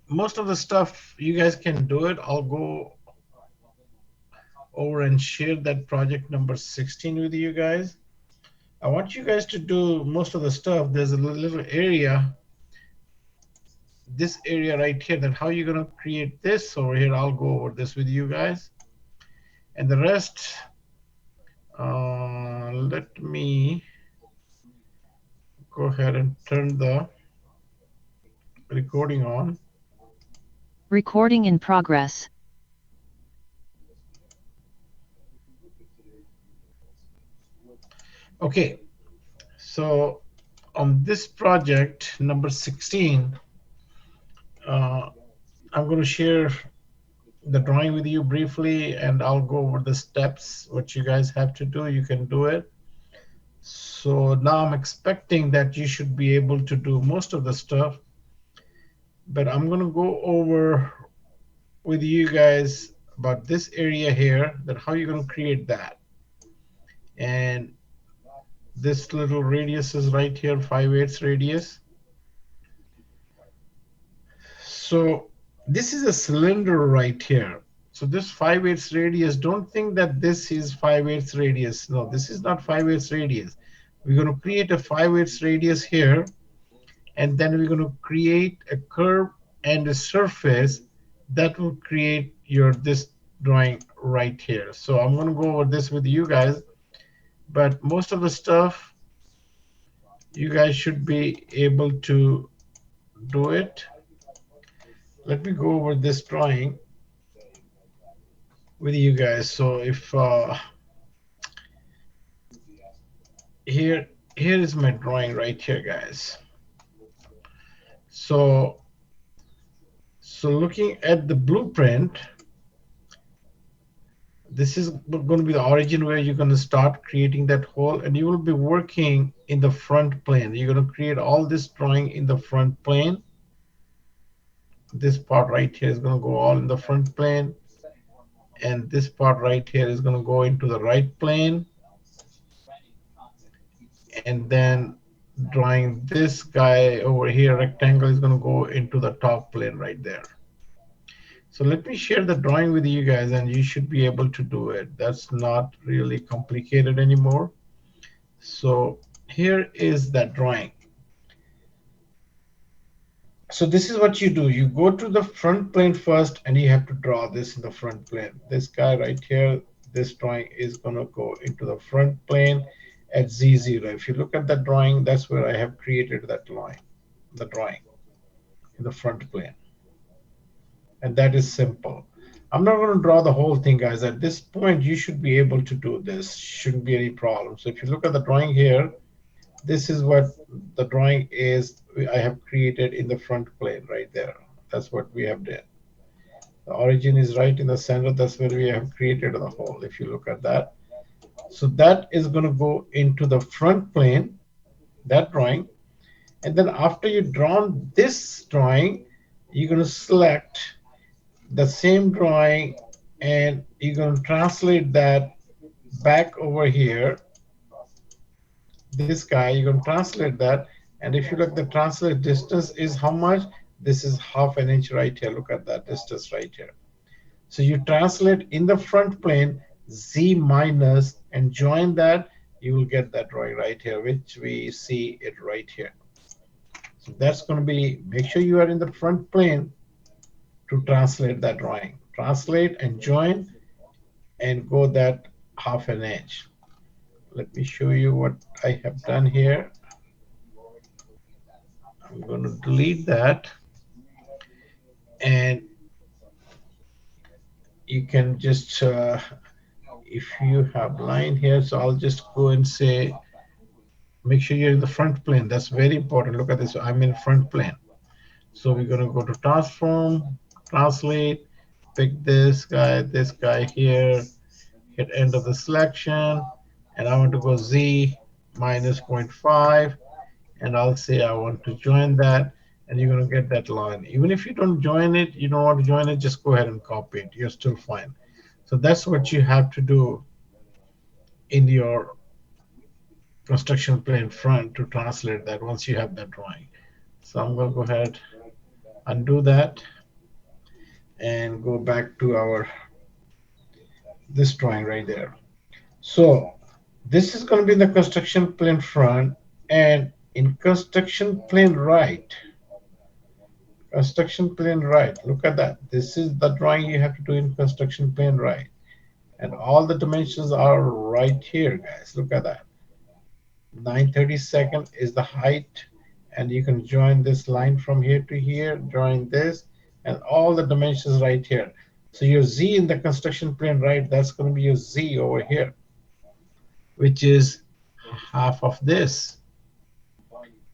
most of the stuff you guys can do it. I'll go over and share that project number 16 with you guys. I want you guys to do most of the stuff. There's a little area, this area right here, that how you're going to create this over here. I'll go over this with you guys. And the rest, let me go ahead and turn the recording on. Recording in progress. Okay, so on this project number 16, I'm going to share the drawing with you briefly, and I'll go over the steps, what you guys have to do. You can do it. So now I'm expecting that you should be able to do most of the stuff, but I'm going to go over with you guys about this area here, that how you're going to create that. And this little radius is right here, 5/8 radius. So this is a cylinder right here. So this 5/8 radius, don't think that this is 5/8 radius. No, this is not 5/8 radius. We're going to create a 5/8 radius here, and then we're going to create a curve and a surface that will create your this drawing right here. So I'm going to go over this with you guys, but most of the stuff you guys should be able to do it. Let me go over this drawing with you guys. So if here is my drawing right here, guys. So looking at the blueprint, this is going to be the origin where you're going to start creating that hole, and you will be working in the front plane. You're going to create all this drawing in the front plane. This part right here is going to go all in the front plane, and this part right here is going to go into the right plane, and then drawing this guy over here, rectangle, is going to go into the top plane right there. So let me share the drawing with you guys, and you should be able to do it. That's not really complicated anymore. So here is that drawing. So this is what you do. You go to the front plane first, and you have to draw this in the front plane. This guy right here, this drawing is going to go into the front plane at Z0. If you look at that drawing, that's where I have created that line, the drawing in the front plane. And that is simple. I'm not going to draw the whole thing, guys. At this point, you should be able to do this. Shouldn't be any problem. So if you look at the drawing here, this is what the drawing is I have created in the front plane right there. That's what we have done. The origin is right in the center. That's where we have created the hole, if you look at that. So that is going to go into the front plane, that drawing. And then after you've drawn this drawing, you're going to select the same drawing, and you're going to translate that back over here. This guy, you're going to translate that. And if you look, the translate distance is how much? This is 1/2 inch right here. Look at that distance right here. So you translate in the front plane Z minus and join that, you will get that drawing right here, which we see it right here. So that's going to be, make sure you are in the front plane to translate that drawing. Translate and join and go that 1/2 inch. Let me show you what I have done here. I'm going to delete that, and you can just if you have line here, so I'll just go and say make sure you're in the front plane. That's very important. Look at this. I'm in front plane. So we're going to go to transform, translate, pick this guy here, hit end of the selection, and I want to go Z minus 0.5, and I'll say I want to join that, and you're going to get that line. Even if you don't join it, you don't want to join it, just go ahead and copy it. You're still fine. So that's what you have to do in your construction plane front to translate that once you have that drawing. So I'm going to go ahead, undo that. and go back to our this drawing right there. So this is going to be the construction plane front, and in construction plane right, look at that. This is the drawing you have to do in construction plane right. And all the dimensions are right here, guys. Look at that. 932nd is the height, and you can join this line from here to here, join this, and all the dimensions right here. So your Z in the construction plane right, that's going to be your Z over here, which is half of this.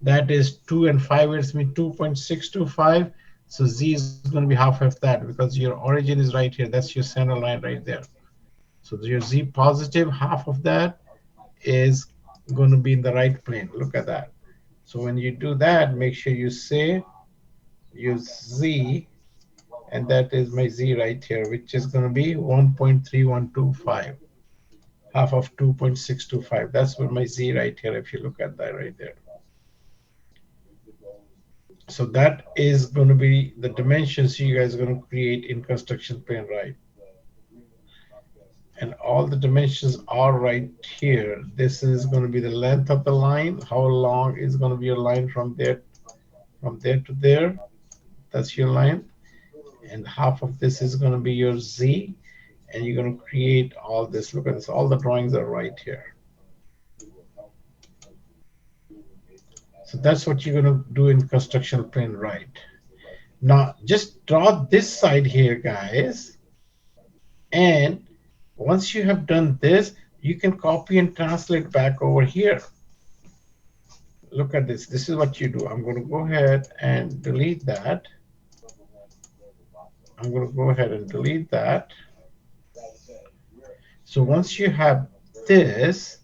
That is 2 and 5 eighths mean 2.625. So Z is going to be half of that because your origin is right here. That's your center line right there. So your Z positive, half of that is going to be in the right plane. Look at that. So when you do that, make sure you say use Z, and that is my Z right here, which is going to be 1.3125, half of 2.625. That's what my Z right here, if you look at that right there. So that is going to be the dimensions you guys are going to create in construction plane right. And all the dimensions are right here. This is going to be the length of the line. How long is going to be your line from there to there? That's your line. And half of this is going to be your Z. And you're going to create all this. Look at this. All the drawings are right here. So that's what you're going to do in construction plane right. Now, just draw this side here, guys. And once you have done this, you can copy and translate back over here. Look at this. This is what you do. I'm going to go ahead and delete that. I'm going to go ahead and delete that. So once you have this,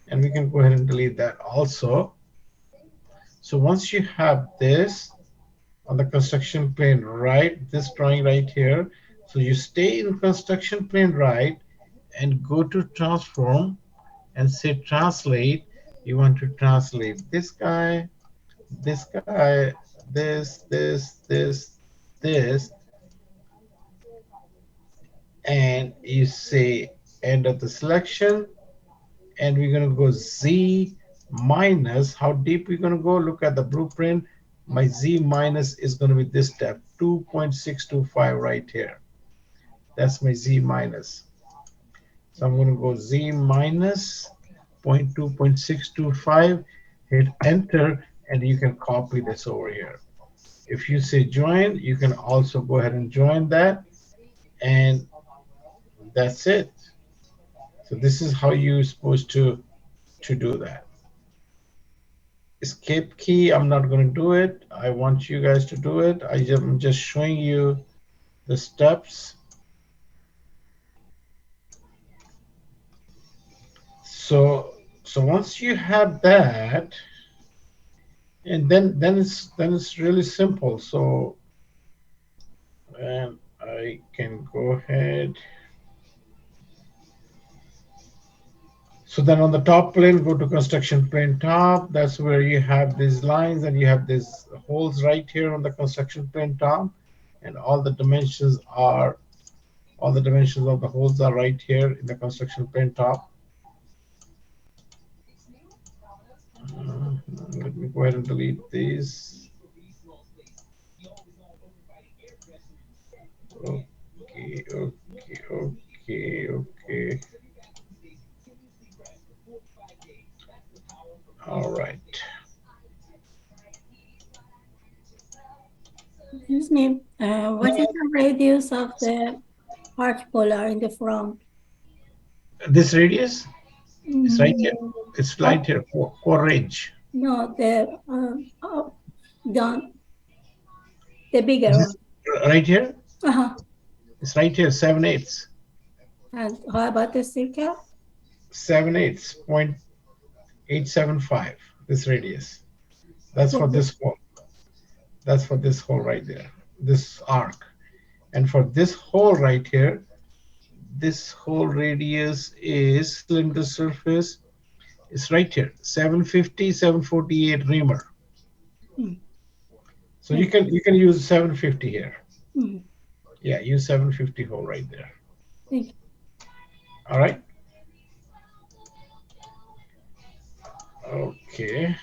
and we can go ahead and delete that also. So once you have this on the construction plane right, this drawing right here, so you stay in construction plane right and go to transform and say translate. You want to translate this guy, this, and you say end of the selection, and we're going to go Z minus, how deep we're going to go, look at the blueprint. My Z minus is going to be this step, 2.625 right here. That's my Z minus. So I'm going to go Z minus 0.2.625, hit enter, and you can copy this over here. If you say join, you can also go ahead and join that, and that's it. So this is how you're supposed to do that. Escape key, I'm not going to do it. I want you guys to do it. I'm just showing you the steps. So once you have that, and then it's really simple. So and I can go ahead. So then on the top plane, go to construction plane top. That's where you have these lines and you have these holes right here on the construction plane top. And all the dimensions of the holes are right here in the construction plane top. Let me go ahead and delete these. Okay. All right. Excuse me, what is the radius of the articular in the front? This radius is right here. Mm, It's right here, 4 inch. no, the the bigger This one. is right here. Uh-huh. It's right here, 7/8. And how about the circle? 7/8, 0.875. This radius. That's for Okay. this hole. That's for this hole right there. This arc. And for this hole right here, this whole radius is cylinder surface. It's right here, 750, 748 reamer. Mm. So you can use 750 here. Mm. Yeah, use 750 hole right there. Thank you. All right. Okay.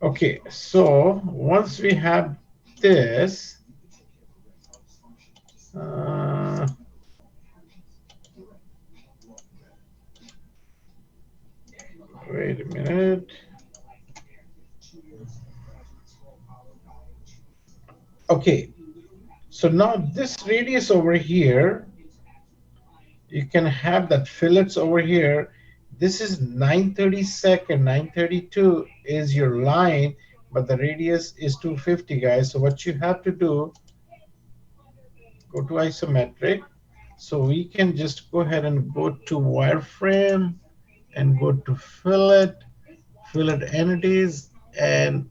Okay. So once we have this, uh, wait a minute. Okay. So now this radius over here, you can have that fillets over here. This is 932nd, 932 is your line, but the radius is 250, guys. So what you have to do, go to isometric. So we can just go ahead and go to wireframe and go to fillet entities, and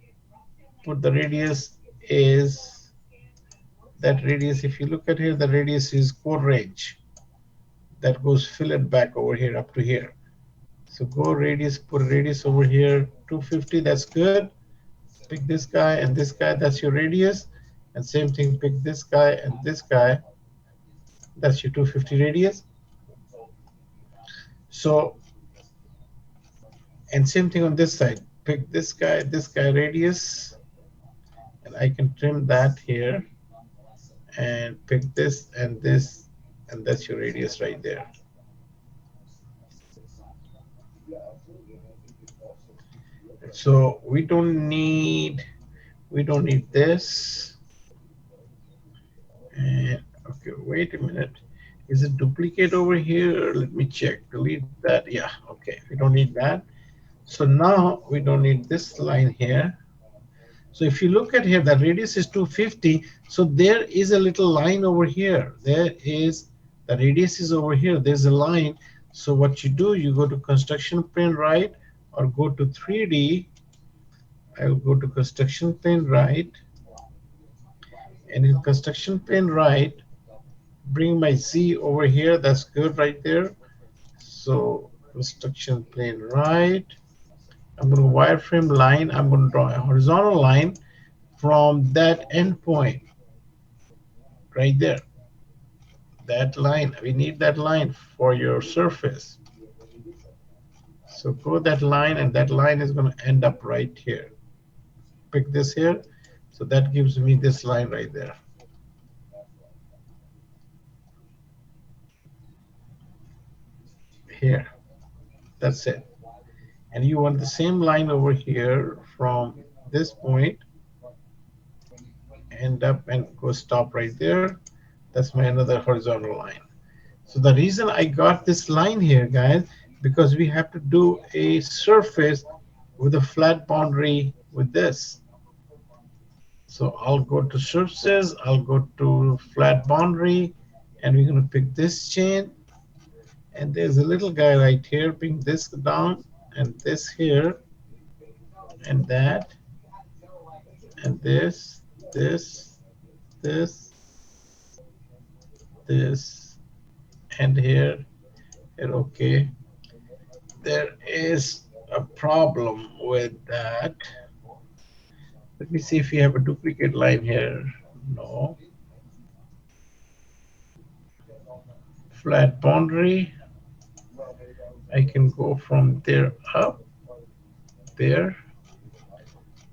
put the radius is that radius. If you look at here, the radius is core range. That goes fillet back over here up to here. So go radius, put a radius over here, 250, that's good. Pick this guy and this guy, that's your radius. And same thing, pick this guy and this guy, that's your 250 radius. So, and same thing on this side, pick this guy radius, and I can trim that here, and pick this, and that's your radius right there. So we don't need this. And okay, wait a minute. Is it duplicate over here? Let me check. Delete that. Yeah, okay. We don't need that. So now we don't need this line here. So if you look at here, the radius is 250. So there is a little line over here. There is the radius is over here. There's a line. So what you do, you go to construction plane right, or go to 3D. I will go to construction plane right, and in construction plane right, bring my Z over here. That's good right there. So construction plane right. I'm going to wireframe line. I'm going to draw a horizontal line from that endpoint right there. That line, we need that line for your surface. So go that line, and that line is going to end up right here. Pick this here. So that gives me this line right there. Here. That's it. And you want the same line over here from this point, end up and go stop right there. That's my another horizontal line. So the reason I got this line here, guys, because we have to do a surface with a flat boundary with this. So I'll go to surfaces, I'll go to flat boundary, and we're going to pick this chain. And there's a little guy right here, bring this down, and this here, and that, and this, this, this, and here, and okay. There is a problem with that. Let me see if we have a duplicate line here. No. Flat boundary. I can go from there up, there,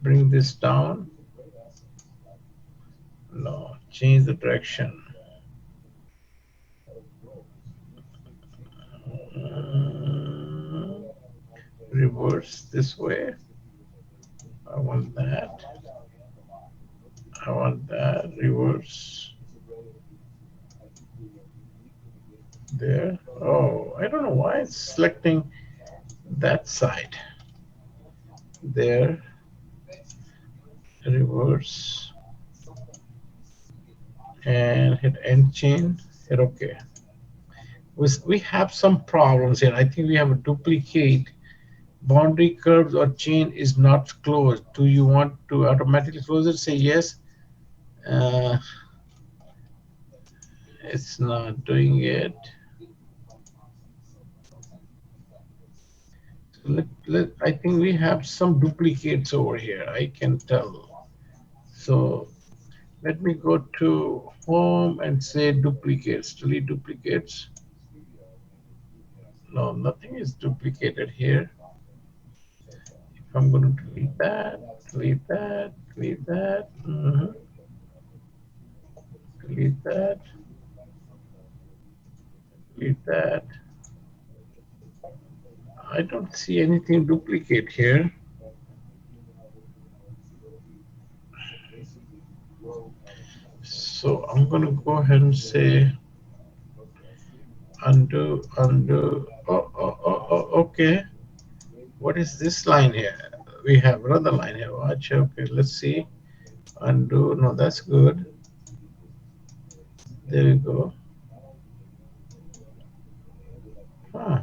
bring this down. No, change the direction. Mm, reverse this way. I want that. I want that. Reverse. There. Oh, I don't know why it's selecting that side. There. Reverse. And hit end chain. Hit OK. We have some problems here. I think we have a duplicate. Boundary curves or chain is not closed. Do you want to automatically close it? Say yes. Uh, it's not doing it. I think we have some duplicates over here. I can tell. So let me go to home and say duplicates, delete duplicates. No, nothing is duplicated here. If I'm going to delete that, delete that, delete that, delete that, delete that. I don't see anything duplicate here. So I'm going to go ahead and say undo, undo. Okay. What is this line here? We have another line here. Watch. Okay, let's see. Undo. No, that's good. There we go. Huh.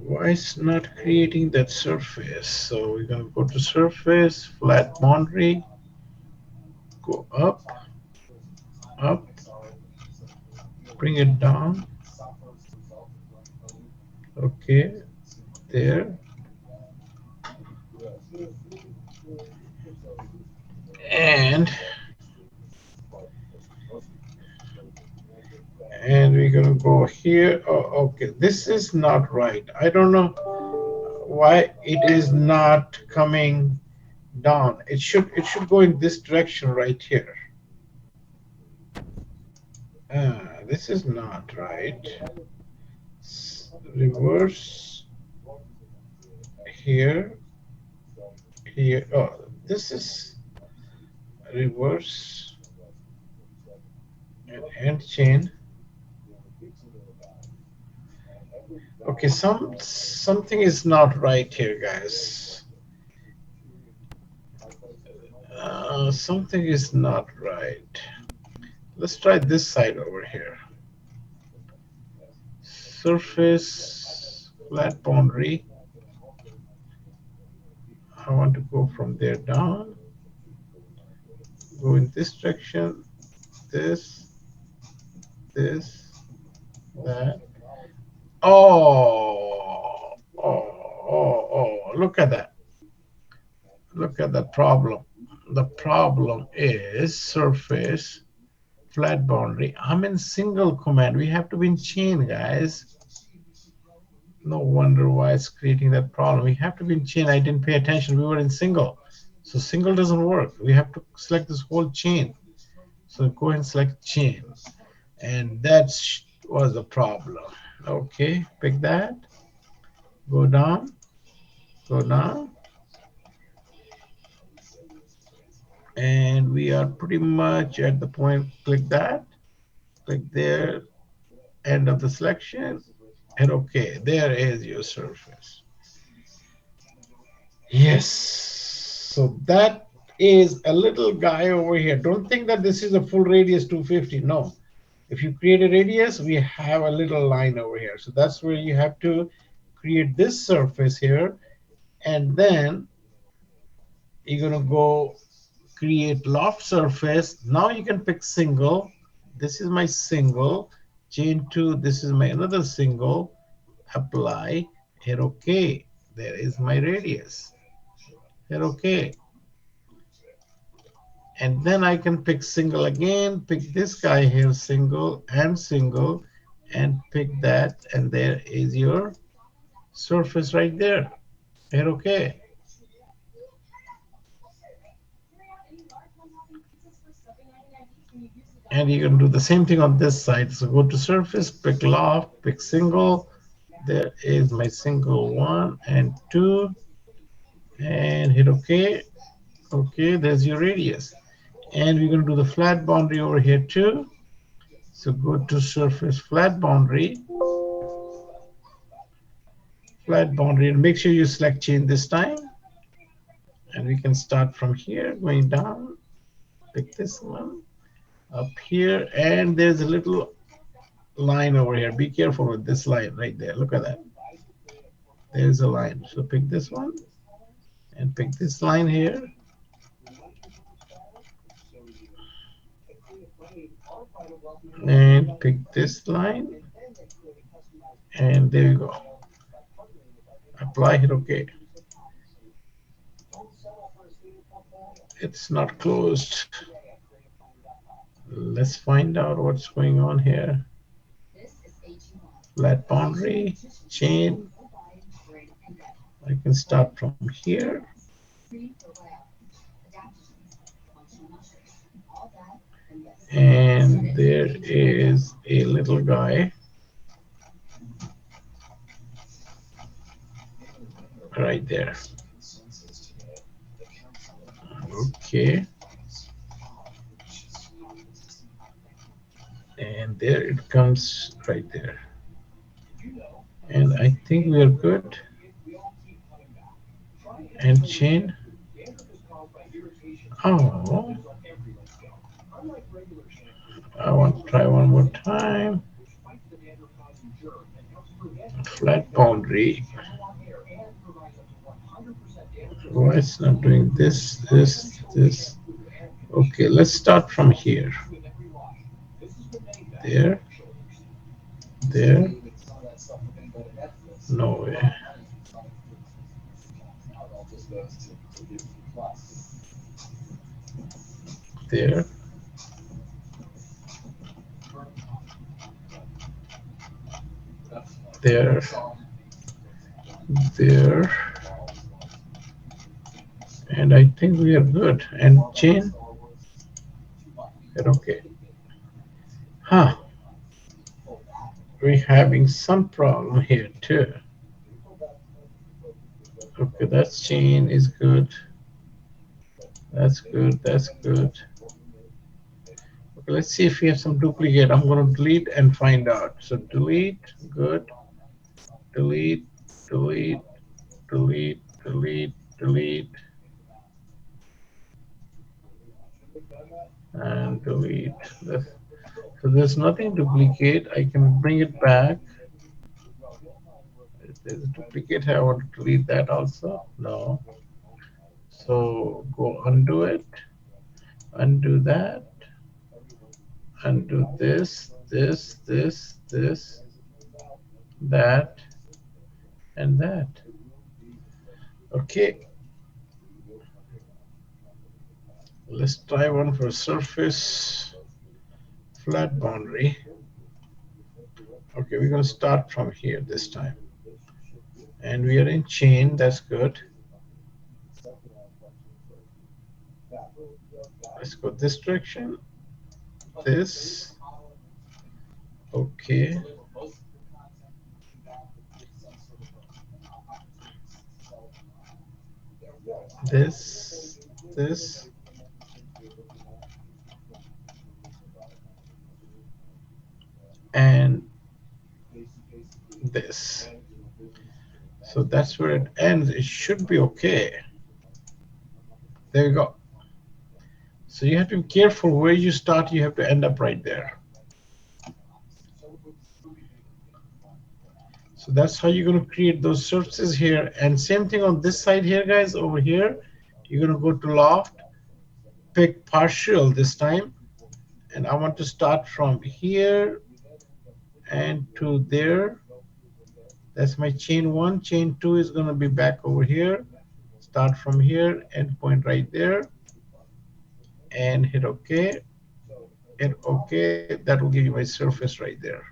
Why is not creating that surface? So we're gonna go to surface, flat boundary, go up, up, bring it down. Okay, there. And we're gonna go here. Oh, okay, this is not right. I don't know why it is not coming down. It should go in this direction right here. This is not right. Reverse here, here. Oh, this is reverse and end chain. Okay, something is not right here, guys. Something is not right. Let's try this side over here. Surface, flat boundary. I want to go from there down. Go in this direction. This, this, that. Oh, look at that. Look at the problem. The problem is surface, flat boundary. I'm in single command. We have to be in chain, guys. No wonder why it's creating that problem. We have to be in chain. I didn't pay attention. We were in single. So single doesn't work. We have to select this whole chain. So go and select chain. And that was the problem. Okay, pick that. Go down. Go down. And we are pretty much at the point. Click that. Click there. End of the selection. And okay, there is your surface. Yes. So that is a little guy over here. Don't think that this is a full radius 250. No. If you create a radius, we have a little line over here. So that's where you have to create this surface here. And then you're going to go create loft surface. Now you can pick single. This is my single. Chain 2. This is my another single. Apply. Hit OK. There is my radius. Hit OK. And then I can pick single again, pick this guy here, single, and pick that, and there is your surface right there. Hit OK. And you can do the same thing on this side. So go to surface, pick loft, pick single. There is my single 1 and 2, and hit OK. OK, there's your radius. And we're going to do the flat boundary over here too. So go to surface, flat boundary, and make sure you select chain this time. And we can start from here, going down, pick this one, up here, and there's a little line over here. Be careful with this line right there. Look at that. There's a line. So pick this one, and pick this line here. And pick this line, and there you go. apply, hit OK. It's not closed. Let's find out what's going on here. Flat boundary, chain. I can start from here. And there is a little guy right there. Okay. And there it comes right there. And I think we are good. And chain. Oh, I want to try one more time. Flat boundary. Why it's not doing this, this? Okay, let's start from here. There, there. No way. There. There. There. And I think we are good. And chain. Okay. Huh. We're having some problem here too. Okay, that's chain is good. That's good. That's good. Okay, let's see if we have some duplicate. I'm going to delete and find out. So delete, good. Delete, delete, delete, delete, delete. And delete this. So there's nothing duplicate. I can bring it back. If there's a duplicate, I want to delete that also. No. So go undo it. Undo that. Undo this, this, this, this, that, and that. Okay. Let's try one for surface. Flat boundary. Okay, we're going to start from here this time. And we are in chain, that's good. Let's go this direction. This. Okay. This. And this. So that's where it ends. It should be okay. There we go. So you have to be careful where you start, you have to end up right there. So that's how you're going to create those surfaces here. And same thing on this side here, guys, over here. You're going to go to loft, pick partial this time. And I want to start from here and to there. That's my chain one. Chain two is going to be back over here. Start from here and point right there. And hit OK. Hit OK. That will give you my surface right there.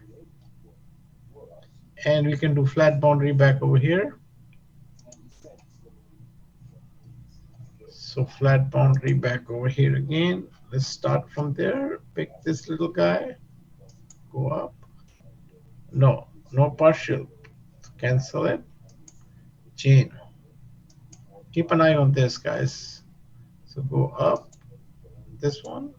And we can do flat boundary back over here. So flat boundary back over here again. Let's start from there. Pick this little guy. Go up. No, no partial. Cancel it. Chain. Keep an eye on this, guys. So go up. This one.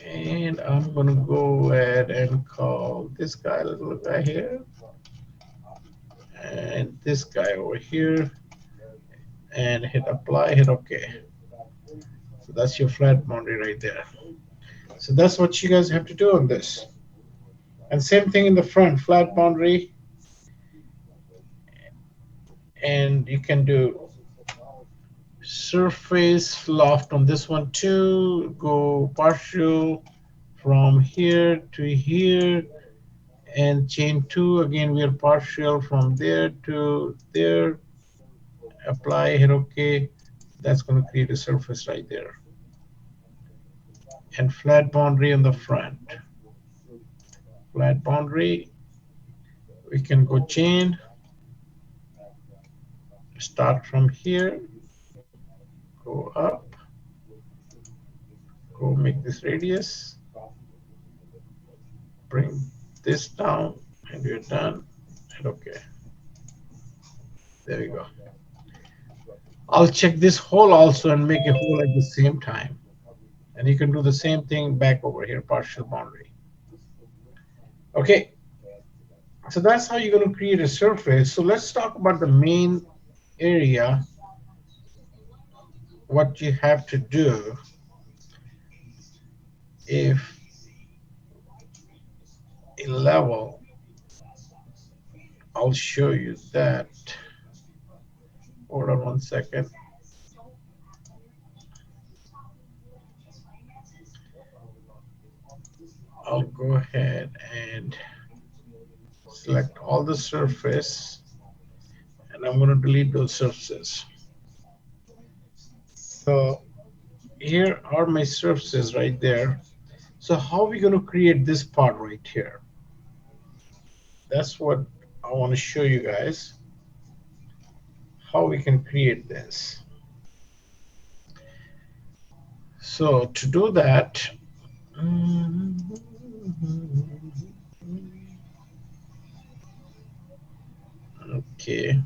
And I'm going to go ahead and call this guy, little guy here. And this guy over here. And hit apply, hit OK. So that's your flat boundary right there. So that's what you guys have to do on this. And same thing in the front, flat boundary. And you can do surface loft on this one too. Go partial from here to here. And chain 2, again, we are partial from there to there. Apply, hit OK. That's going to create a surface right there. And flat boundary on the front. Flat boundary, we can go chain, start from here, go up, go make this radius, bring this down, and we're done. And okay, there we go. I'll check this hole also and make a hole at the same time. And you can do the same thing back over here, partial boundary. Okay, so that's how you're going to create a surface. So let's talk about the main area, what you have to do if a level, I'll show you that. Hold on 1 second. I'll go ahead and select all the surface, and I'm going to delete those surfaces. So here are my surfaces right there. So how are we going to create this part right here? That's what I want to show you guys, how we can create this. So to do that, okay,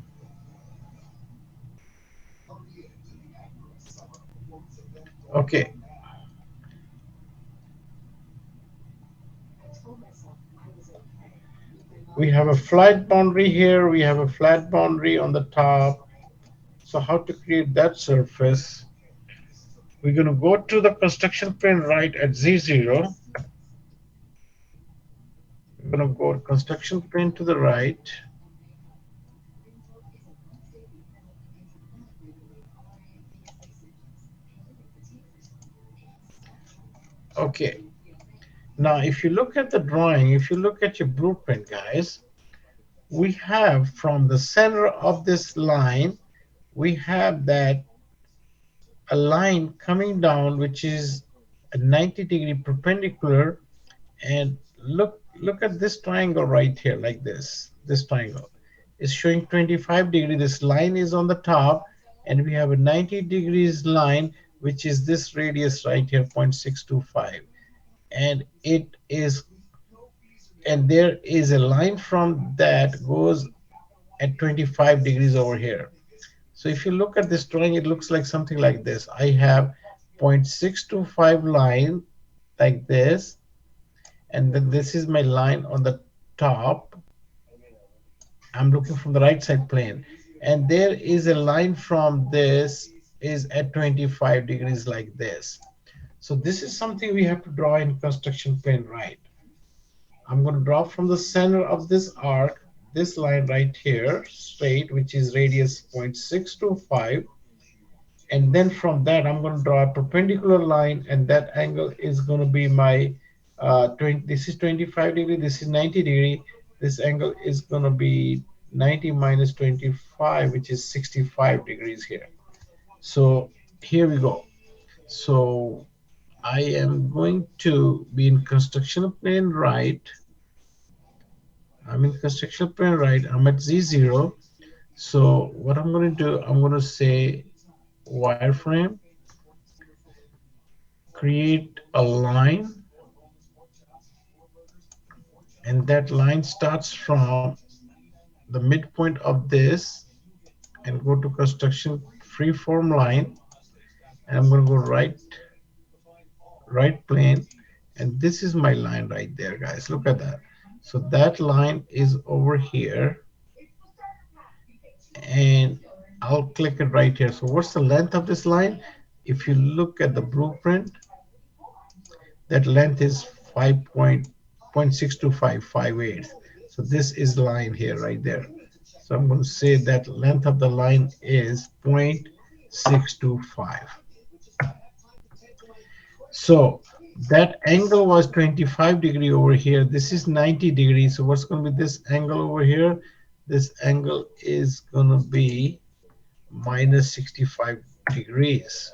okay. We have a flat boundary here, we have a flat boundary on the top. So how to create that surface? We're going to go to the construction plane right at Z0. We're going to go construction plane to the right. Okay. Now, if you look at the drawing, if you look at your blueprint, guys, we have from the center of this line, we have that a line coming down, which is a 90-degree perpendicular. And look at this triangle right here, like this triangle is showing 25 degree. This line is on the top, and we have a 90 degrees line, which is this radius right here, 0.625. And it is, and there is a line from that goes at 25 degrees over here. So if you look at this drawing, it looks like something like this. I have 0.625 line like this, and then this is my line on the top. I'm looking from the right side plane, and there is a line from this is at 25 degrees like this. So this is something we have to draw in construction plane right. I'm going to draw from the center of this arc this line right here straight, which is radius 0.625. And then from that, I'm going to draw a perpendicular line, and that angle is going to be my 20. This is 25 degree. This is 90 degree. This angle is going to be 90 minus 25, which is 65 degrees here. So here we go. So I am going to be in construction plane right. I'm in construction plane right. I'm at Z0. So what I'm going to do, I'm going to say wireframe, create a line, and that line starts from the midpoint of this and go to construction freeform line, and I'm going to go right plane, and this is my line right there, guys. Look at that. So that line is over here, and I'll click it right here. So what's the length of this line? If you look at the blueprint, that length is 5.62558. So this is the line here right there. So I'm going to say that length of the line is 0.625. So That angle was 25 degree over here. This is 90 degrees. So what's going to be this angle over here? This angle is going to be minus 65 degrees.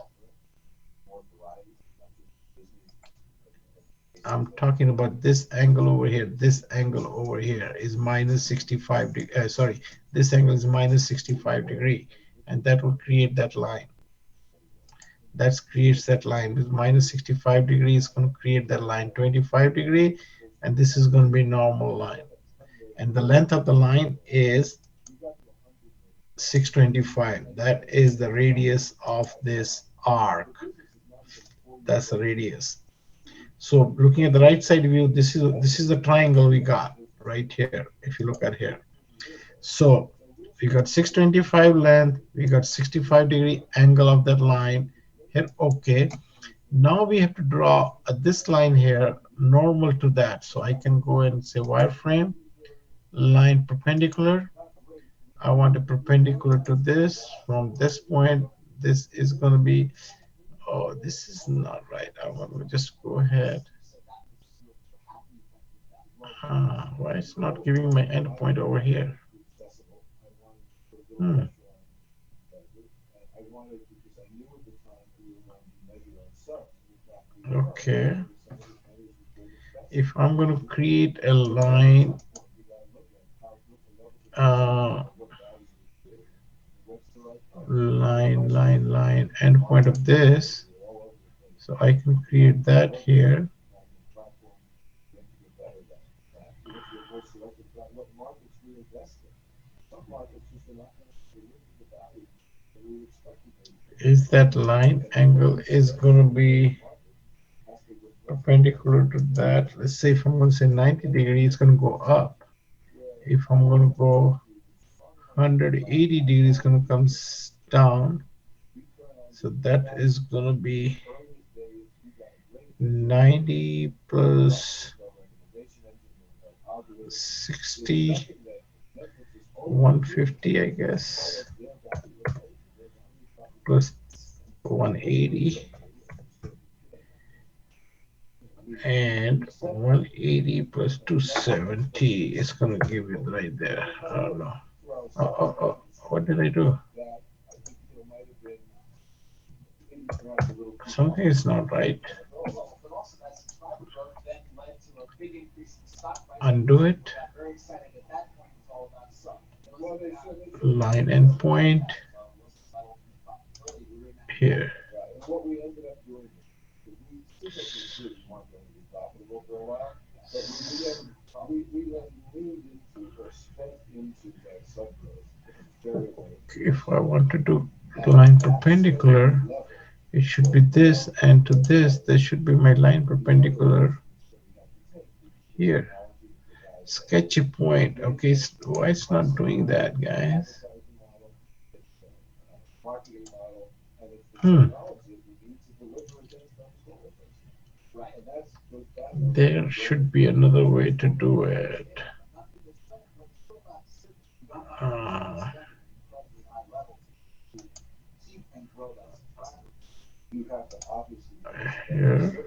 I'm talking about this angle over here. This angle over here is minus 65 sorry, this angle is minus 65 degree, and that will create that line. That creates that line. With minus 65 degrees, going to create that line 25 degree, and this is going to be normal line. And the length of the line is 625. That is the radius of this arc. That's the radius. So looking at the right side view, this is the triangle we got right here. If you look at here, so we got 625 length, we got 65-degree angle of that line here. Okay, now we have to draw this line here normal to that. So I can go and say wireframe line perpendicular. I want a perpendicular to this. From this point, this is going to be, oh, this is not right. I want to just go ahead. Why it's not giving my endpoint over here? Hmm. Okay. If I'm going to create a line, uh, line endpoint of this, so I can create that here. Is that line angle is going to be perpendicular to that? Let's say if I'm going to say 90 degrees, it's going to go up. If I'm going to go 180 degrees, it's going to come down. So that is going to be 90 plus 60, 150, I guess, plus 180, and 180 plus 270 is going to give it right there. I don't know. Oh, what did I do? Something is not right. Undo it. Line endpoint here. If I want to do line perpendicular, it should be this, and to this should be my line perpendicular here. Sketchy point. Okay, why it's not doing that, guys? Hmm. There should be another way to do it. Uh, Here.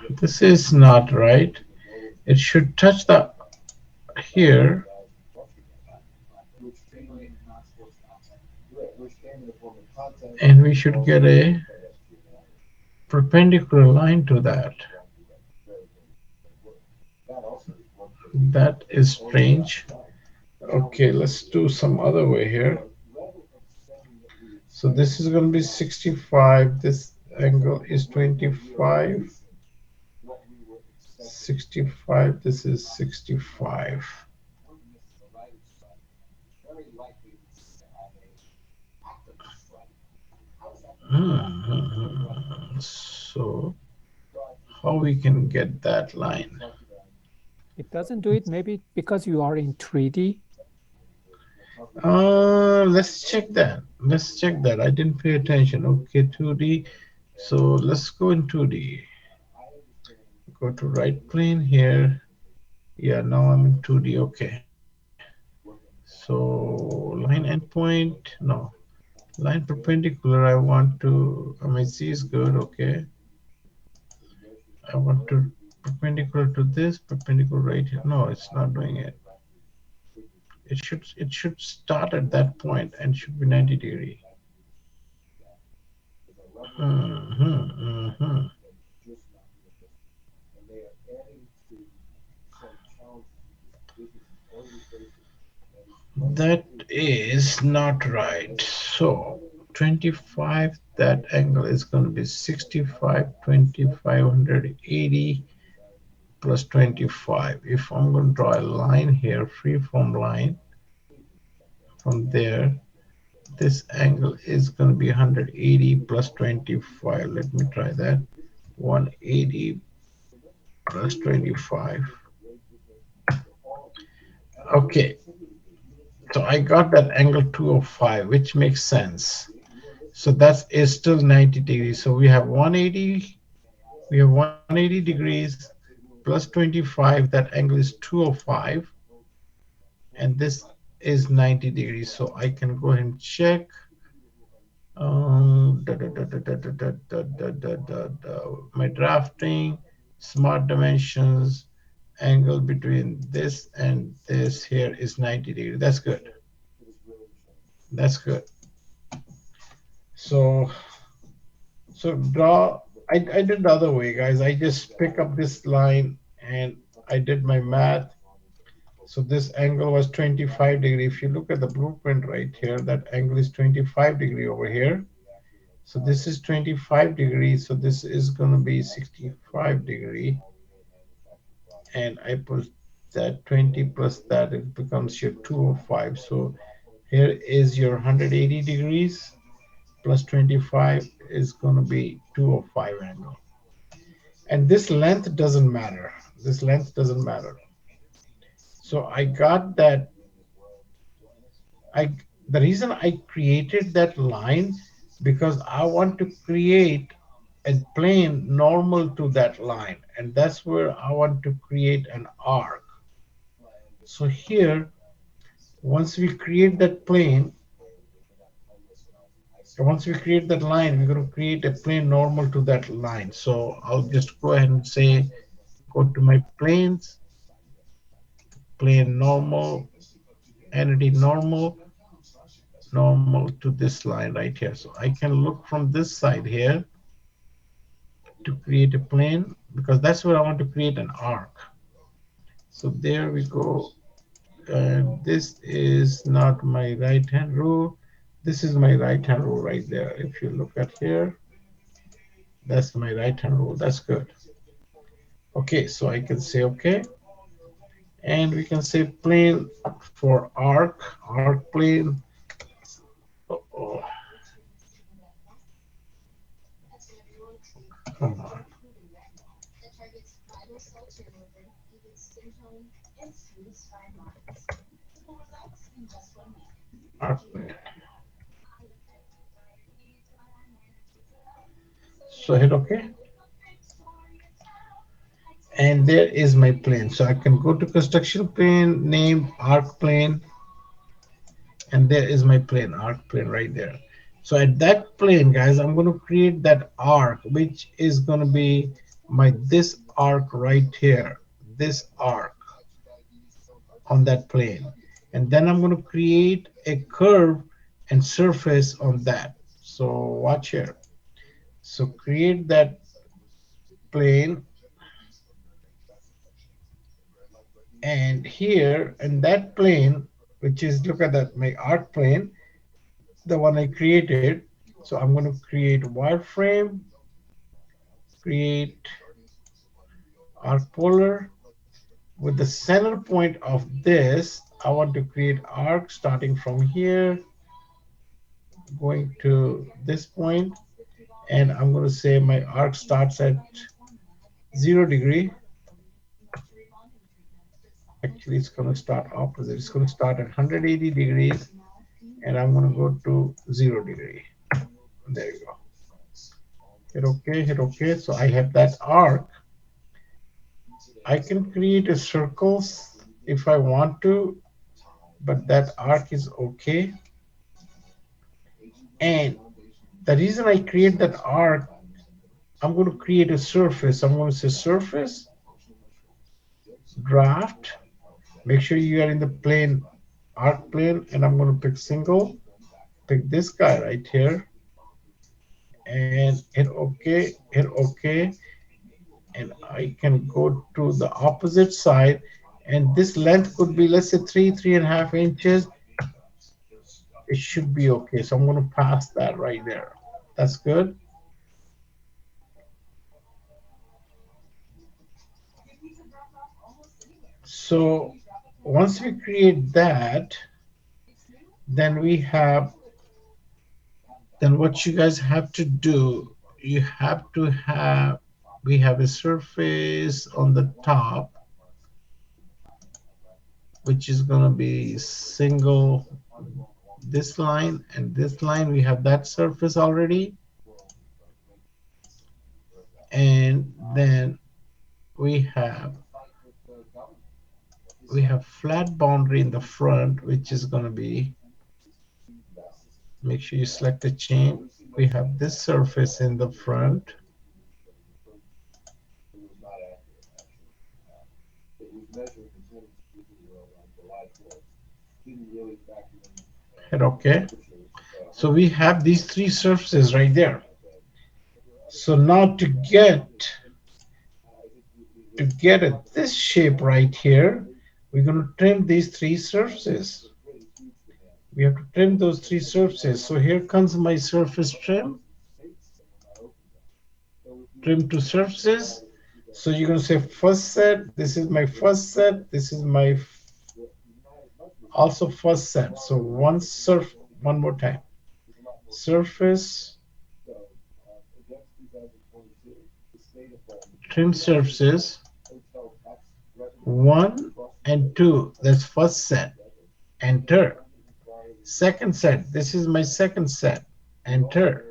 This is not right. It should touch the here, and we should get a perpendicular line to that. That is strange. Okay, let's do some other way here. So this is going to be 65. This angle is 25. 65. This is 65. So how we can get that line? It doesn't do it maybe because you are in 3D. Let's check that. Let's check that. I didn't pay attention. Okay, 2D. So let's go in 2D. Go to right plane here. Yeah, now I'm in 2D. Okay. So So line endpoint, no. Line perpendicular, I want to, I mean, Z is good, okay. I want to perpendicular to this, perpendicular right here. No, it's not doing it. It should start at that point and should be 90 degree. Mm-hmm. That is not right. So 25, that angle is going to be 65, 2580 plus 25. If I'm going to draw a line here, freeform line from there, this angle is going to be 180 plus 25. Let me try that. 180 plus 25. Okay, so I got that angle 205, which makes sense. So that is still 90 degrees. So we have 180 degrees plus 25. That angle is 205, and this is 90 degrees. So I can go ahead and check. My drafting, smart dimensions, angle between this and this here is 90 degrees. That's good. That's good. So draw. I did the other way, guys. I just pick up this line and I did my math. So this angle was 25 degree. If you look at the blueprint right here, that angle is 25 degree over here. So this is 25 degrees. So this is going to be 65 degree. And I put that 20 plus that, it becomes your 205. So here is your 180 degrees plus 25 is going to be 205 angle. And this length doesn't matter. This length doesn't matter. So I got that. I The reason I created that line because I want to create a plane normal to that line, and that's where I want to create an arc. So here, once we create that plane, once we create that line, we're going to create a plane normal to that line. So I'll just go ahead and say, go to my planes, plane normal, entity normal, normal to this line right here. So I can look from this side here to create a plane because that's where I want to create an arc. So there we go. And this is not my right hand rule. This is my right hand rule right there. If you look at here, that's my right hand rule. That's good. Okay, so I can say okay. And we can say plane for arc plane. Uh-oh. Come on. Arc plane. So hit okay. And there is my plane. So I can go to construction plane, name arc plane, and there is my plane, arc plane right there. So at that plane, guys, I'm going to create that arc, which is going to be my this arc right here, this arc on that plane. And then I'm going to create a curve and surface on that. So watch here. So create that plane, and here in that plane, which is, look at that, my arc plane, the one I created. So I'm going to create wireframe, create arc polar. With the center point of this, I want to create arc starting from here, going to this point, and I'm going to say my arc starts at 0 degree. Actually, it's going to start opposite. It's going to start at 180 degrees, and I'm going to go to 0 degree. There you go. Hit OK, hit OK. So I have that arc. I can create a circles if I want to. but that arc is okay. And the reason I create that arc, I'm going to create a surface. I'm going to say surface, draft. Make sure you are in the plane, arc plane, and I'm going to pick single. Pick this guy right here, and hit OK, hit OK, and I can go to the opposite side. And this length could be, let's say, 3.5 inches. It should be okay. So I'm going to pass that right there. That's good. So once we create that, then we have, then what you guys have to do, you have to have, we have a surface on the top, which is going to be single this line and this line. We have that surface already. And then we have flat boundary in the front, which is going to be, make sure you select the chain. We have this surface in the front. Hit OK. So we have these three surfaces right there. So now to get this shape right here, we're going to trim these three surfaces. We have to trim those three surfaces. So here comes my surface trim. Trim to surfaces. So you're going to say first set. This is my first set. This is my also first set. So one more time. Surface, trim surfaces, 1 and 2. That's first set. Enter. Second set. This is my second set. Enter.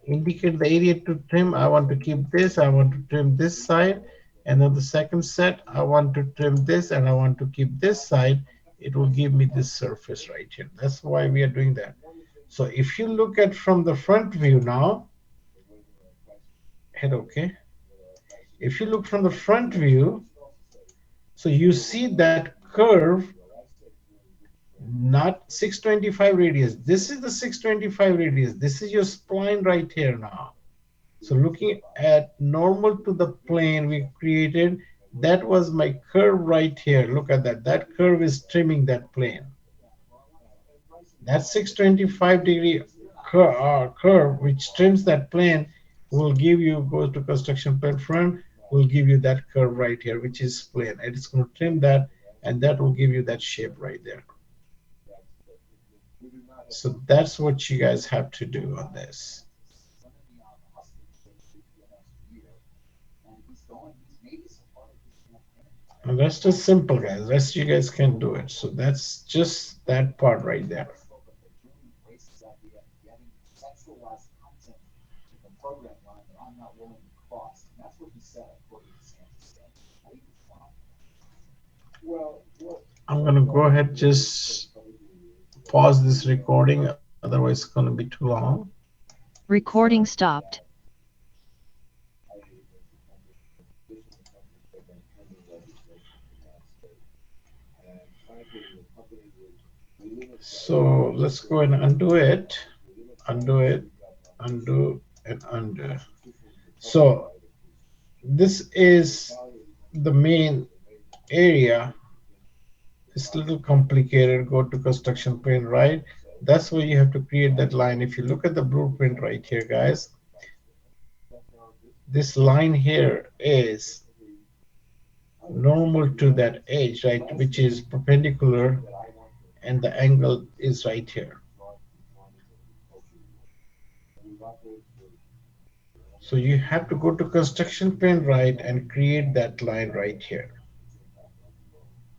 Indicate the area to trim. I want to keep this. I want to trim this side. And then the second set, I want to trim this and I want to keep this side. It will give me this surface right here. That's why we are doing that. So if you look at from the front view now, hit OK. If you look from the front view, so you see that curve, not 625 radius. This is the 625 radius. This is your spline right here now. So looking at normal to the plane we created, that was my curve right here. Look at that. That curve is trimming that plane. That 625-degree curve which trims that plane will give you, go to construction plane front, will give you that curve right here, which is plane. And it's going to trim that, and that will give you that shape right there. So that's what you guys have to do on this. And rest is simple, guys. Rest you guys can do it. So that's just that part right there. I'm gonna go ahead, just pause this recording, otherwise it's gonna be too long. Recording stopped. So let's go and undo it, undo it, undo and undo. So this is the main area. It's a little complicated. Go to construction plane, right? That's where you have to create that line. If you look at the blueprint right here, guys, this line here is normal to that edge, right, which is perpendicular, and the angle is right here. So you have to go to construction plane right and create that line right here.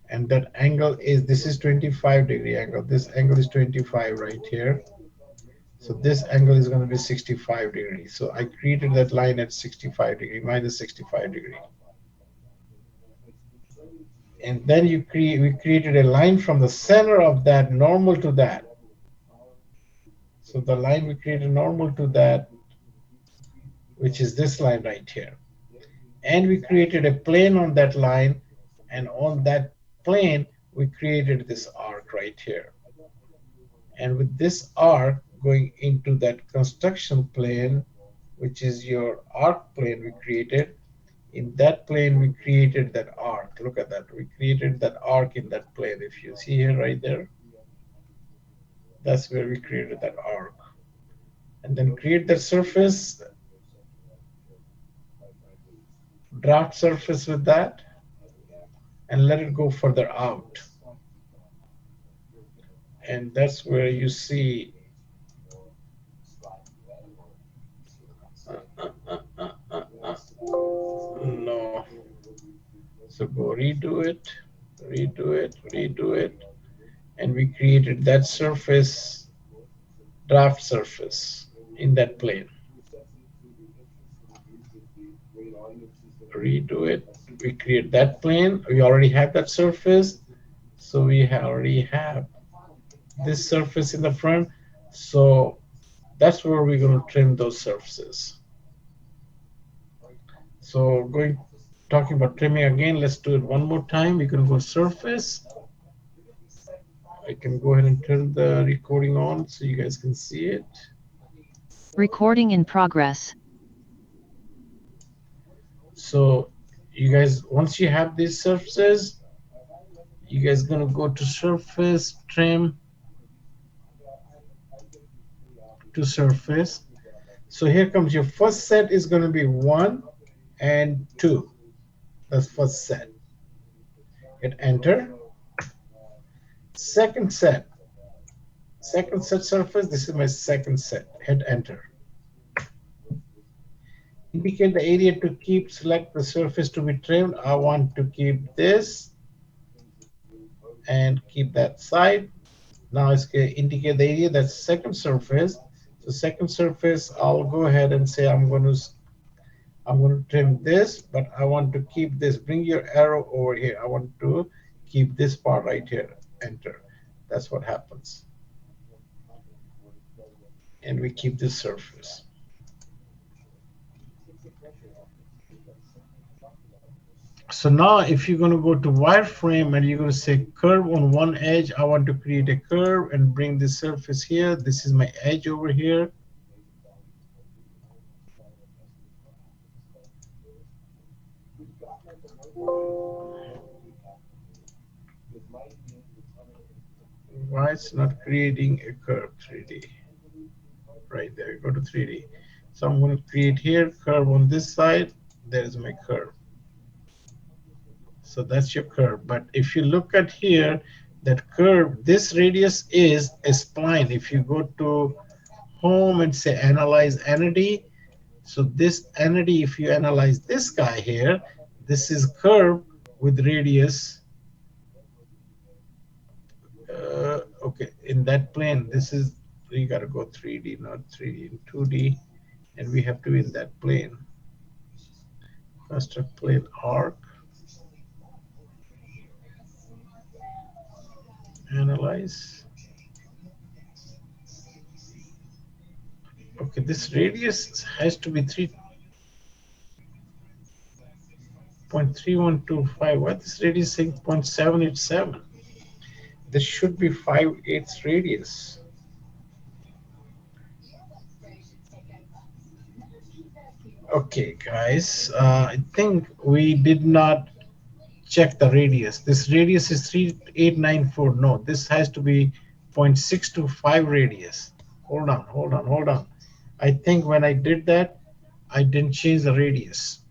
And that angle is, this is 25-degree angle. This angle is 25 right here. So this angle is going to be 65 degrees. So I created that line at 65 degree, minus 65 degree. And then we created a line from the center of that normal to that. So the line we created normal to that, which is this line right here. And we created a plane on that line, and on that plane we created this arc right here. And with this arc going into that construction plane, which is your arc plane we created, in that plane we created that arc. Look at that, we created that arc in that plane. If you see here right there, that's where we created that arc. And then create that surface, draft surface with that, and let it go further out. And that's where you see no. So go redo it, redo it, redo it, and we created that surface, draft surface in that plane. Redo it, we create that plane. We already have that surface, so we already have this surface in the front. So that's where we're going to trim those surfaces. So talking about trimming again, let's do it one more time. We're going to go surface. I can go ahead and turn the recording on so you guys can see it. Recording in progress. So you guys, once you have these surfaces, you guys gonna go to surface, trim to surface. So here comes your first set is gonna be 1 and 2. That's first set. Hit enter. Second set surface, this is my second set. Hit enter. Indicate the area to keep, select the surface to be trimmed. I want to keep this and keep that side. Now it's going to indicate the area, that's second surface. So second surface, I'll go ahead and say I'm going to trim this, but I want to keep this. Bring your arrow over here. I want to keep this part right here. Enter. That's what happens. And we keep this surface. So now if you're going to go to wireframe and you're going to say curve on one edge, I want to create a curve and bring the surface here. This is my edge over here. Why it's not creating a curve? 3D. Right there, go to 3D. So I'm going to create here curve on this side. There's my curve. So that's your curve. But if you look at here, that curve, this radius is a spline. If you go to home and say analyze entity, so this entity, if you analyze this guy here, this is curve with radius. Okay, in that plane, this is, you got to go 3D, not 3D, in 2D, and we have to be in that plane. Construct plane arc. Analyze. Okay, this radius has to be 3.3125. Why this radius saying 0.787? This should be 5/8 radius. Okay, guys, I think we did not check the radius. This radius is 3894. No, this has to be 0.625 radius. Hold on, hold on, hold on. I think when I did that, I didn't change the radius.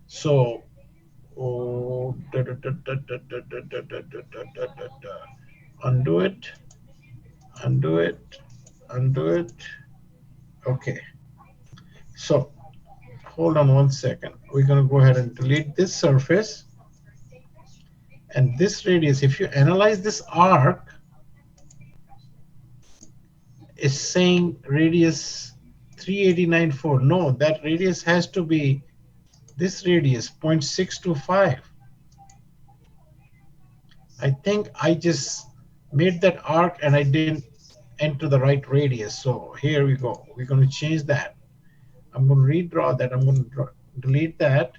So, undo it, undo it, undo it. Okay. So, hold on one second. We're going to go ahead and delete this surface. And this radius, if you analyze this arc, is saying radius 389.4. No, that radius has to be this radius, 0.625. I think I just made that arc and I didn't enter the right radius. So here we go. We're going to change that. I'm going to redraw that. I'm going to delete that.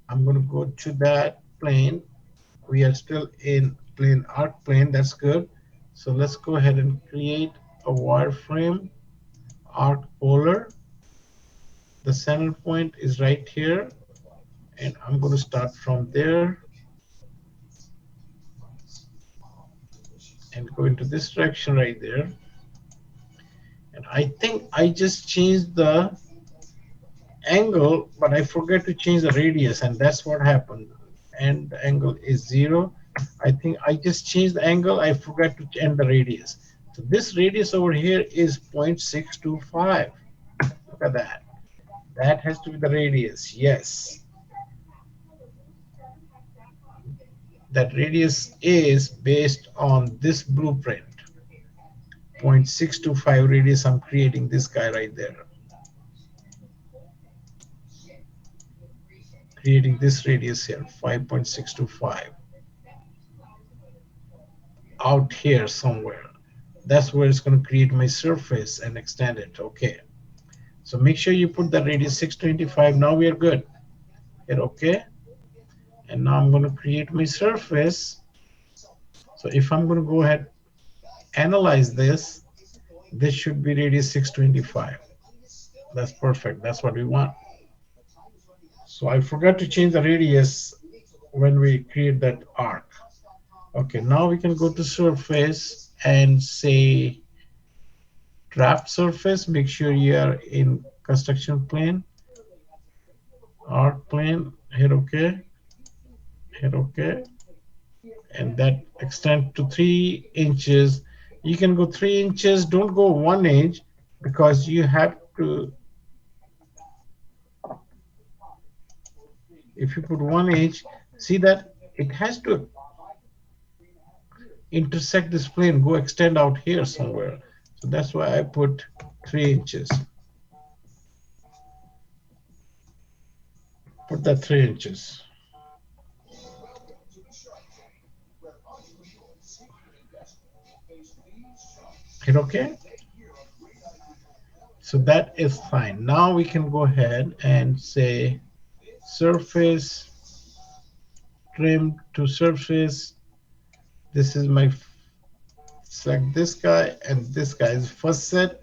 I'm going to go to that plane. We are still in plane arc plane. That's good. So let's go ahead and create a wireframe arc polar. The center point is right here, and I'm going to start from there and go into this direction right there. And I think I just changed the angle, but I forget to change the radius, and that's what happened. And the angle is 0. I think I just changed the angle. I forgot to change the radius. So this radius over here is 0.625. Look at that. That has to be the radius. Yes. That radius is based on this blueprint. 0.625 radius. I'm creating this guy right there. Creating this radius here, 5.625. Out here somewhere. That's where it's going to create my surface and extend it. Okay. So make sure you put the radius 625. Now we are good. Hit OK. And now I'm going to create my surface. So if I'm going to go ahead analyze this, this should be radius 625. That's perfect. That's what we want. So I forgot to change the radius when we create that arc. Okay, now we can go to surface and say draft surface. Make sure you are in construction plane, arc plane. Hit OK. Hit OK. And that extend to 3 inches. You can go 3 inches. Don't go 1 inch because you have to. If you put 1 inch, see that it has to intersect this plane, go extend out here somewhere. So that's why I put 3 inches. Put that 3 inches. Hit OK. So that is fine. Now we can go ahead and say surface, trim to surface. This is my, select this guy and this guy is first set,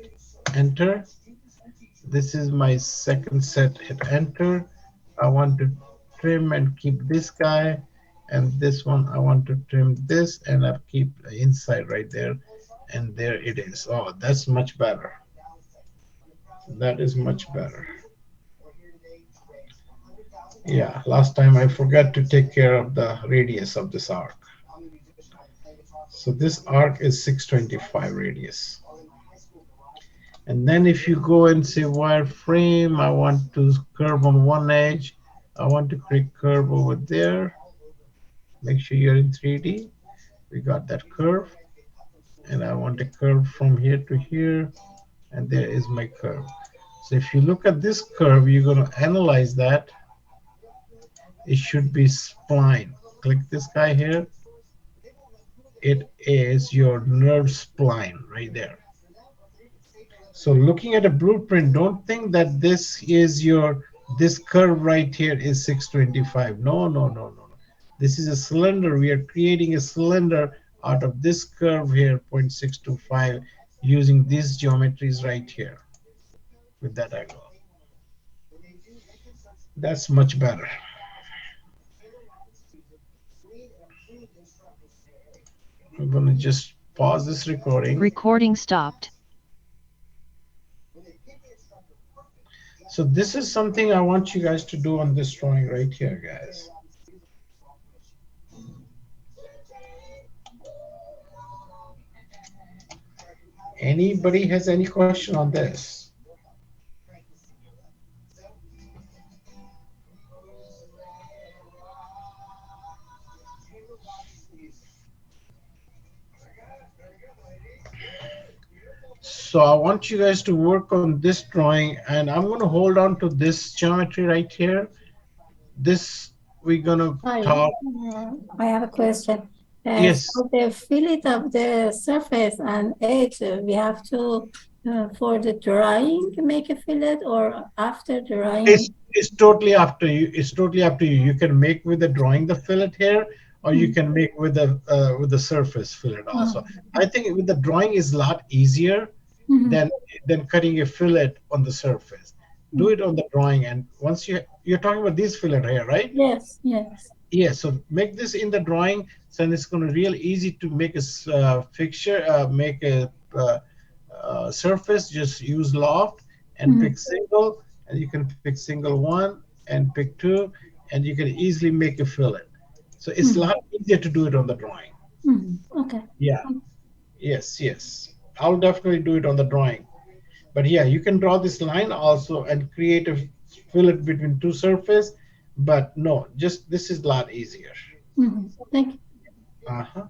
enter. This is my second set, hit enter. I want to trim and keep this guy, and this one I want to trim this and I'll keep inside right there, and there it is. Oh, that's much better. That is much better. Yeah, last time I forgot to take care of the radius of this arc. So this arc is 625 radius. And then if you go and say wireframe, I want to curve on one edge. I want to create curve over there. Make sure you're in 3D. We got that curve. And I want a curve from here to here. And there is my curve. So if you look at this curve, you're going to analyze that. It should be spline. Click this guy here. It is your nerve spline right there. So looking at a blueprint, don't think that this is this curve right here is 625. No, no, no, no, no. This is a cylinder. We are creating a cylinder out of this curve here, 0.625, using these geometries right here with that angle. That's much better. I'm going to just pause this recording. Recording stopped. So this is something I want you guys to do on this drawing right here, guys. Anybody has any question on this? So I want you guys to work on this drawing, and I'm going to hold on to this geometry right here. This we're going to Hi, talk. I have a question. Yes, For the fillet of the surface and edge, we have to, for the drying, make a fillet, or after drying? it's totally up to you. It's totally up to you. You can make with the drawing the fillet here, or you Mm. can make with the surface fillet also. Oh. I think with the drawing is a lot easier Mhm. than cutting a fillet on the surface. Do Mm. it on the drawing, and once you're talking about this fillet here, right? Yes, yes. Yeah, so make this in the drawing, so it's going to real easy to make a fixture, make a surface. Just use loft and Mhm. pick single, and you can pick single one and pick two, and you can easily make a fillet. So it's a Mhm. lot easier to do it on the drawing. Mhm. Okay. Yeah, yes, yes. I'll definitely do it on the drawing. But yeah, you can draw this line also and create a fillet between two surface. But no, just this is a lot easier. Mhm. Thank you. Uh-huh.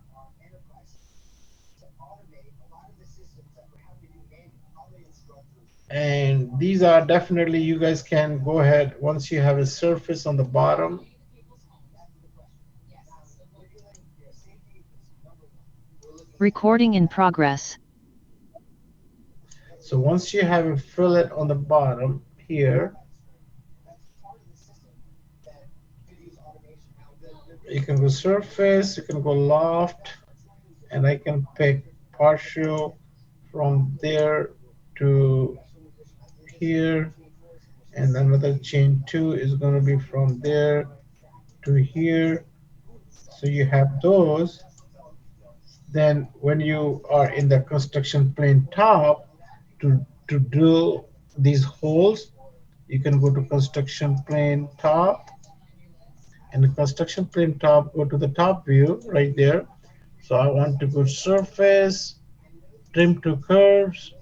And these are definitely, you guys can go ahead once you have a surface on the bottom. Recording in progress. So once you have a fillet on the bottom here, you can go surface, you can go loft, and I can pick partial from there to here, and another chain two is going to be from there to here. So you have those. Then when you are in the construction plane top, to drill these holes, you can go to construction plane top, and the construction plane top, go to the top view right there. So I want to go surface, trim to curves.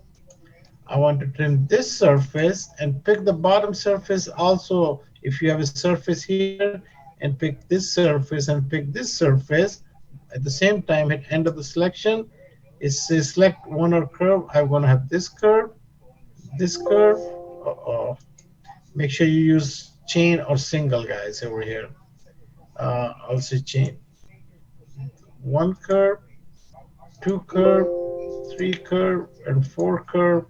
I want to trim this surface and pick the bottom surface also. If you have a surface here, and pick this surface and pick this surface at the same time, at end of the selection, it says select one or curve. I'm going to have this curve, this curve. Uh-oh. Make sure you use chain or single, guys, over here. I'll say chain. One curve, two curve, three curve, and four curve.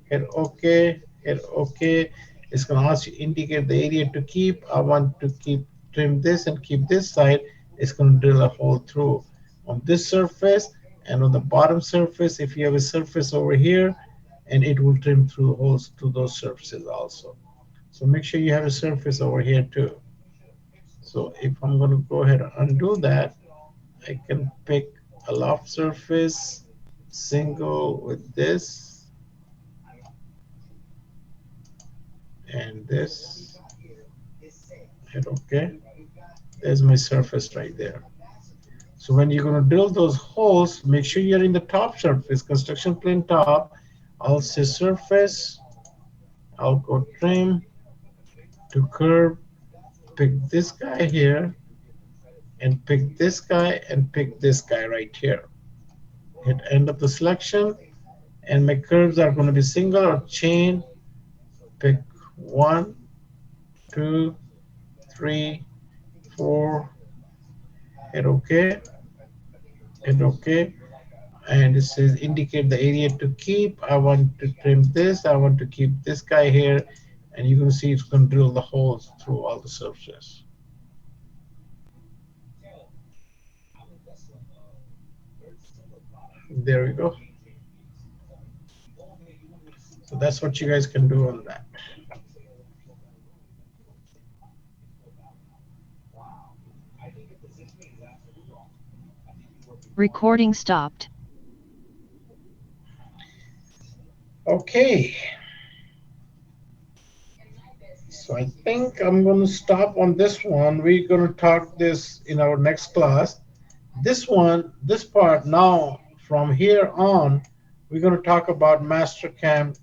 Hit OK, hit OK. It's going to ask you indicate the area to keep. I want to keep trim this and keep this side. It's going to drill a hole through on this surface and on the bottom surface. If you have a surface over here, and it will trim through holes to those surfaces also. So make sure you have a surface over here too. So if I'm going to go ahead and undo that, I can pick a loft surface, single with this and this, hit OK. There's my surface right there. So when you're going to drill those holes, make sure you're in the top surface, construction plane top. I'll say surface, I'll go trim to curve, pick this guy here, and pick this guy and pick this guy right here. Hit end of the selection, and my curves are going to be single or chain. Pick one, two, three, four, hit OK, hit OK. And it says indicate the area to keep. I want to trim this. I want to keep this guy here. And you can see it's going to drill the holes through all the surfaces. There we go. So that's what you guys can do on that. Recording stopped. Okay. So I think I'm going to stop on this one. We're going to talk this in our next class. This one, this part now, from here on, we're going to talk about Mastercam,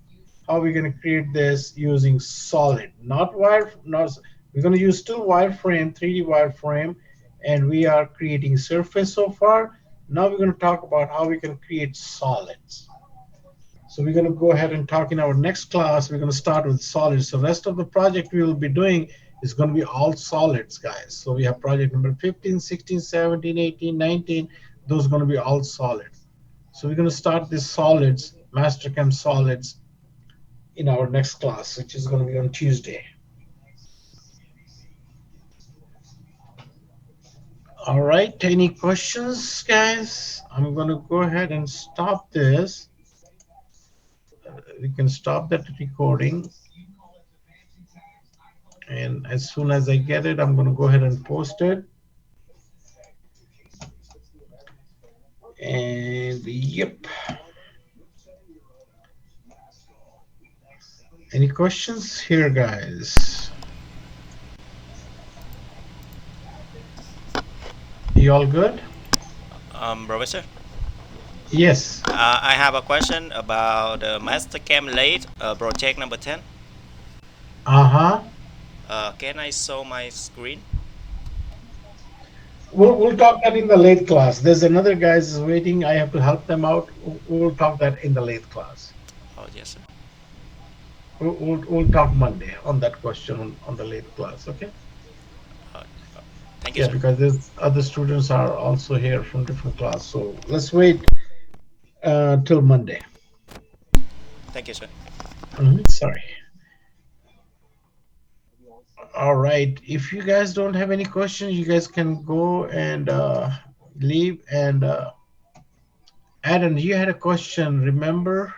how we're going to create this using solid, not wire. Not, we're going to use still wireframe, 3D wireframe, and we are creating surface so far. Now we're going to talk about how we can create solids. So we're going to go ahead and talk in our next class. We're going to start with solids. So rest of the project we will be doing It's going to be all solids, guys. So we have project number 15, 16, 17, 18, 19. Those are going to be all solid. So we're going to start this solids, Mastercam solids, in our next class, which is going to be on Tuesday. All right, any questions, guys? I'm going to go ahead and stop this. We can stop that recording. And as soon as I get it, I'm going to go ahead and post it. And yep. Any questions here, guys? You all good? Professor, Yes. I have a question about Mastercam late project number 10. Uh-huh. Can I show my screen? We'll talk that in the late class. There's another guys waiting. I have to help them out. We'll talk that in the late class. Oh, yes, sir. We'll talk Monday on that question on the late class. Okay. Uh, Thank you, Yeah, sir. because there's other students are also here from different class. So let's wait till Monday. Thank you, sir. Sorry. All right. If you guys don't have any questions, you guys can go and leave. And Adam, you had a question, remember?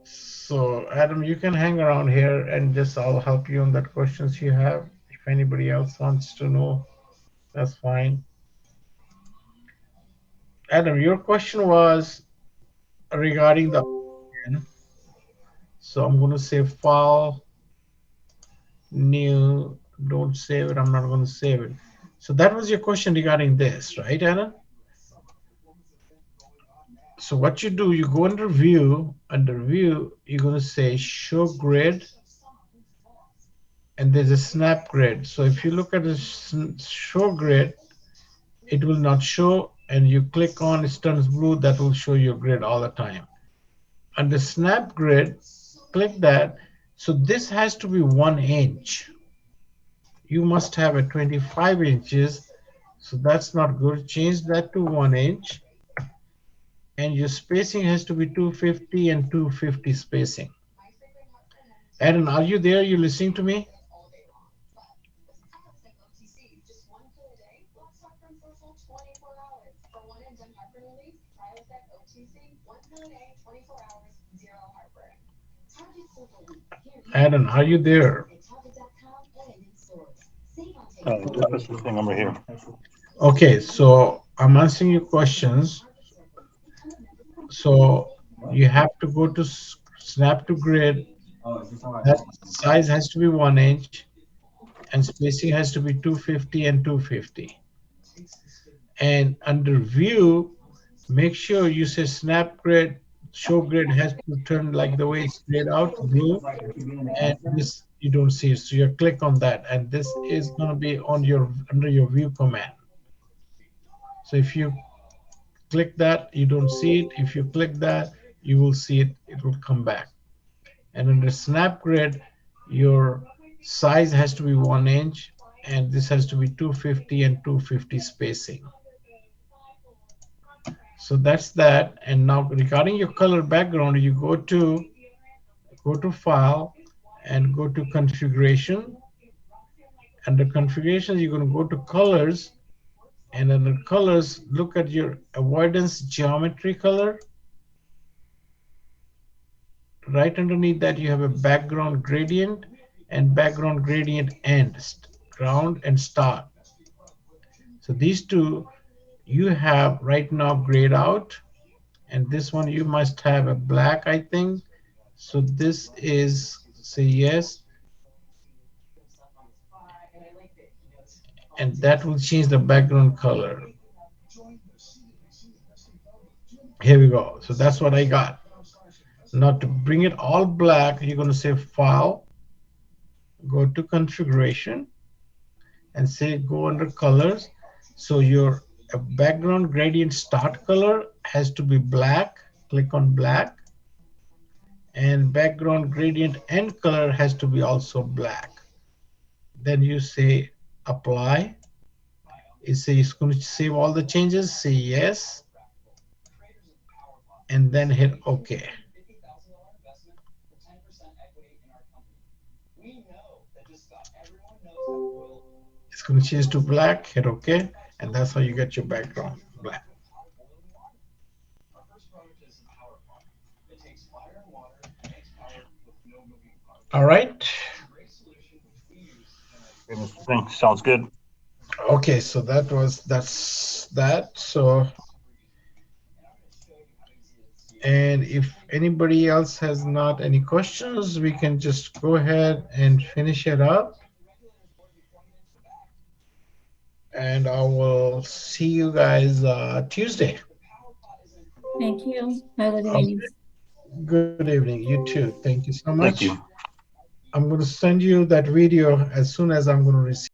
So Adam, you can hang around here and just I'll help you on that questions you have. If anybody else wants to know, that's fine. Adam, your question was regarding the option. So I'm going to say file, new, don't save it. I'm not going to save it. So that was your question regarding this, right, Adam? So what you do, you go under view, you're going to say show grid, and there's a snap grid. So if you look at the show grid, it will not show, and you click on it turns blue, that will show your grid all the time. Under snap grid, click that. So this has to be 1 inch. You must have a 25 inches, so that's not good. Change that to 1 inch, and your spacing has to be 250 and 250 spacing. Aaron, are you there? You listening to me? Aaron, are you there? Just a thing over here. Okay, so I'm answering your questions. So you have to go to snap to grid. That size has to be 1 inch, and spacing has to be 250 and 250. And under view, make sure you say snap grid, show grid has to turn like the way it's laid out, blue, and this you don't see it. So you click on that, and this is going to be on your under your view command. So if you click that, you don't see it. If you click that, you will see it. It will come back. And under snap grid, your size has to be 1 inch, and this has to be 250 and 250 spacing. So that's that. And now regarding your color background, you go to file and go to configuration. Under configuration, you're going to go to colors, and under colors, look at your avoidance geometry color. Right underneath that, you have a background gradient and background gradient end, ground and start. So these two you have right now grayed out, and this one you must have a black, I think. So this is, say yes, and that will change the background color. Here we go. So that's what I got. Now to bring it all black, you're going to say file, go to configuration, and say go under colors. So your background gradient start color has to be black. Click on black, and background gradient and color has to be also black. Then you say apply. It's going to save all the changes. Say yes, and then hit OK. It's going to change to black. Hit OK, and that's how you get your background black. All right. Okay, Mr. Singh, sounds good. Okay, so that's that. So, and if anybody else has not any questions, we can just go ahead and finish it up. And I will see you guys Tuesday. Thank you. Have a good Okay. evening. Good evening. You too. Thank you so much. Thank you. I'm going to send you that video as soon as I'm going to receive